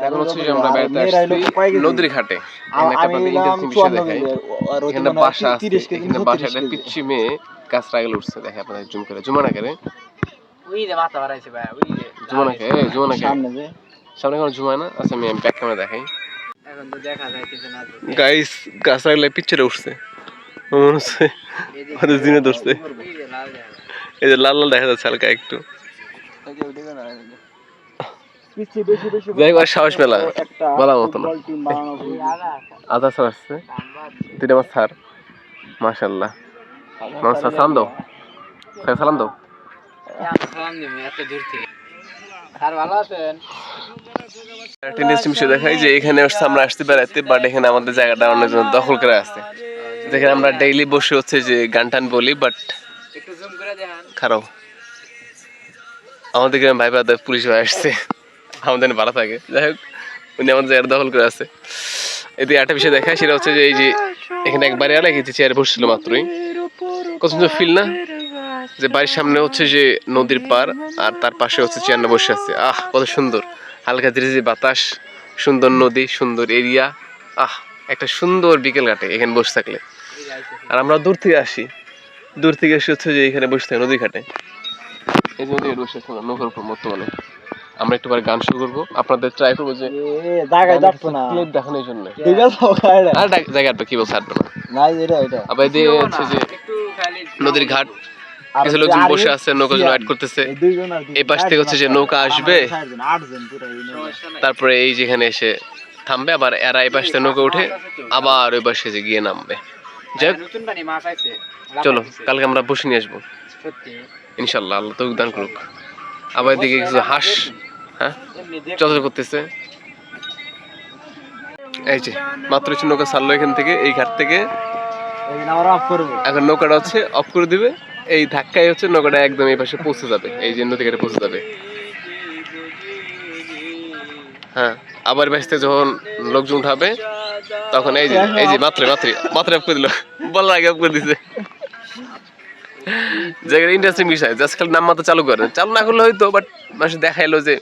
এখন হচ্ছে যে আমরা বেড়াতে আসছি নদীর ঘাটে। এখানে বাসা আছে, এখানে বাসাটা পিচ্ছি মেয়ে গাছটা গেলে উঠছে। দেখে আপনাদের জুম করে জুমানা করে জুমানাকে জুমানাকে সামনে কোনো জুমায় না। আচ্ছা আমি ব্যাক ক্যামেরা দেখাই। গাইস গাছটা গেলে পিচ্ছিটা উঠছে, মনে হচ্ছে আমাদের দিনে ধরছে। এই যে লাল লাল দেখা যাচ্ছে হালকা একটু। সাহস মেলা বলার মতো না। আধা স্যার আসছে, তিনটা মাস স্যার মাশাল্লাহ। সালাম দাও, সালাম দাও। দেখাই যে এখানে আমরা আসতে বেড়াইতে, বাট এখানে আমাদের জায়গাটা অনেকজন দখল করে আছে, যেখানে আমরা ডেইলি বসে হচ্ছে যে গান টান বলি। বাট খারাপ আমাদের গ্রামে ভাই বাদে পুলিশ ভাই আসছে, আমাদের ভালো থাকে। যাই হোক উনি আমাদের জায়গা দখল করে আছে। এতে একটা বিষয় দেখায়, সেটা হচ্ছে যে এই যে এখানে এক বাড়ি আলা গেছে চেয়ারে বসছিল মাত্রই। কত সুন্দর ফিল না, যে বাড়ির সামনে হচ্ছে যে নদীর পার আর তার পাশে হচ্ছে চেয়ারে বসে আছে। আহ কত সুন্দর, হালকা ধীরে ধীরে বাতাস, সুন্দর নদী, সুন্দর এরিয়া। আহ একটা সুন্দর বিকেল কাটে এখানে বসে থাকলে। আর আমরা দূর থেকে আসি, দূর থেকে এসে হচ্ছে যে এখানে বসে থাকি নদী ঘাটে। এই যে নদী ঘাটে বসে থাকলাম নৌকার উপর বর্তমানে। আমরা একটু পরে গান শুরু করবো, আপনাদের ট্রাই করবো যে ক্লিপ দেখানোর জন্য। আর জায়গা কি বলছে আসবে না। আবার এদিকে হচ্ছে যে নদীর ঘাট, কিছু লোকজন বসে আছে, নৌকা জন ওয়েট করতেছে। এই পাশ থেকে হচ্ছে যে নৌকা আসবে, তারপরে এই যেখানে এসে থামবে, আবার এরা এই পাশ থেকে নৌকা উঠে আবার ওই পাশে যে গিয়ে নামবে। যাই হোক চলো কালকে আমরা বসে নিয়ে আসবো ইনশাল্লাহ, আল্লাহ তৌফিক দান করুক। আবার এদিকে কিছু হাঁস হ্যাঁ চলাচল করতেছে। এই যে মাত্র নৌকা ছাড়লো এখান থেকে, এই ঘাট থেকে। এখন নৌকাটা হচ্ছে অফ করে দিবে, এই ধাক্কায় হচ্ছে নৌকাটা একদম এই পাশে পৌঁছে যাবে, এই যে নদী ঘাটে পৌঁছে যাবে। হ্যাঁ আবার বাসতে যখন লোকজন উঠাবে তখন এই যে মাত্র অফ করে দিল, বলার আগে অফ করে দিছে। জায়গাটা ইন্টারেস্টিং বিষয়, জাস্ট খালি নাম মাত্র চালু করেন, চালু না করলে হয়তো, বাট মানুষ দেখাইলো যে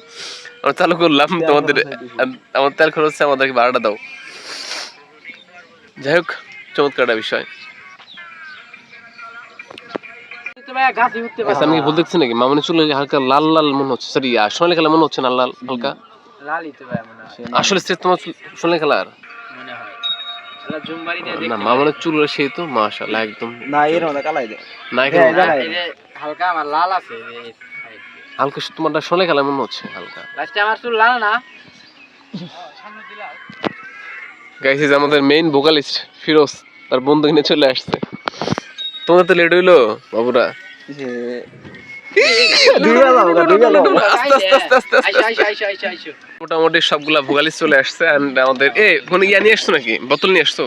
আমরা চালু করলাম, তোমাদের আমার তেল খরচ হচ্ছে, আমাদেরকে ভাড়াটা দাও। যাই হোক চমৎকার একটা বিষয়। আমি কি ভুল দেখছি নাকি? মামনি চুল হালকা লাল লাল মনে হচ্ছে, সরি সোনালি কালার মনে হচ্ছে না, লাল হালকা আসলে তোমার সোনালি কালার না। মামনের চুল সেই তো মাশাআল্লাহ একদম না, এর মধ্যে কালাই দেয় না, হালকা আমার লাল আছে, হালকা তোমারটা সোনালি কালার মনে হচ্ছে হালকা। লাস্টে আমার চুল লাল না। গাইস ইজ আমাদের মেইন ভোকালিস্ট ফিরোজ, তার বন্ধু কিনে চলে আসছে। তোমাদের তো লেট হইলো বাবুরা। মোটামুটি সবগুলা ভোকালিস্ট চলে আসছে। আমাদের ফোনে ইয়া নিয়ে আসছো নাকি, বোতল নিয়ে আসছো?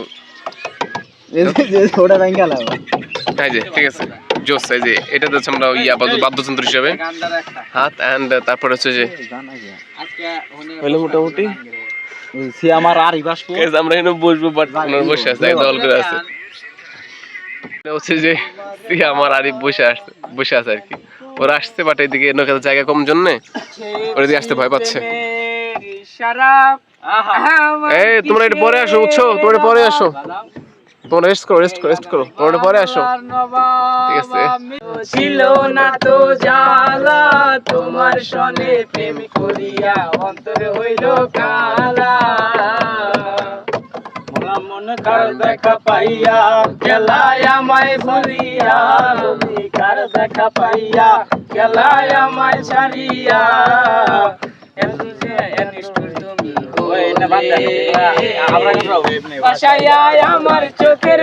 ঠিক আছে জোস। এই যে এটা হচ্ছে আমরা ইয়া বাদ্যযন্ত্র হিসাবে হাত, এন্ড তারপর হচ্ছে যে হইলো মোটামুটি আমার আর আমরা এখানে বসবো, বাট বসে আছে দল করে আছে হচ্ছে যে আমার আরিফ বসে আছে আর কি। ওরা আসছে, বাট এদিকে নৌকাতে জায়গা কম জন্য ওরা দিকে আসতে ভয় পাচ্ছে। এই তোমরা একটু পরে আসো, বুঝছো? তোমরা পরে আসো, তোমরা রেস্ট করো, তোমরা পরে আসো, ঠিক আছে? ছিল না তো জ্বালা তোমার সনে প্রেম করিয়া অন্তর হইল কালা, মন কার দেখা পাইয়া গেলায় আমায় ভুলিয়া, কার দেখা পাইয়া গেলায় আমায় ছাড়িয়া, আমার চোখের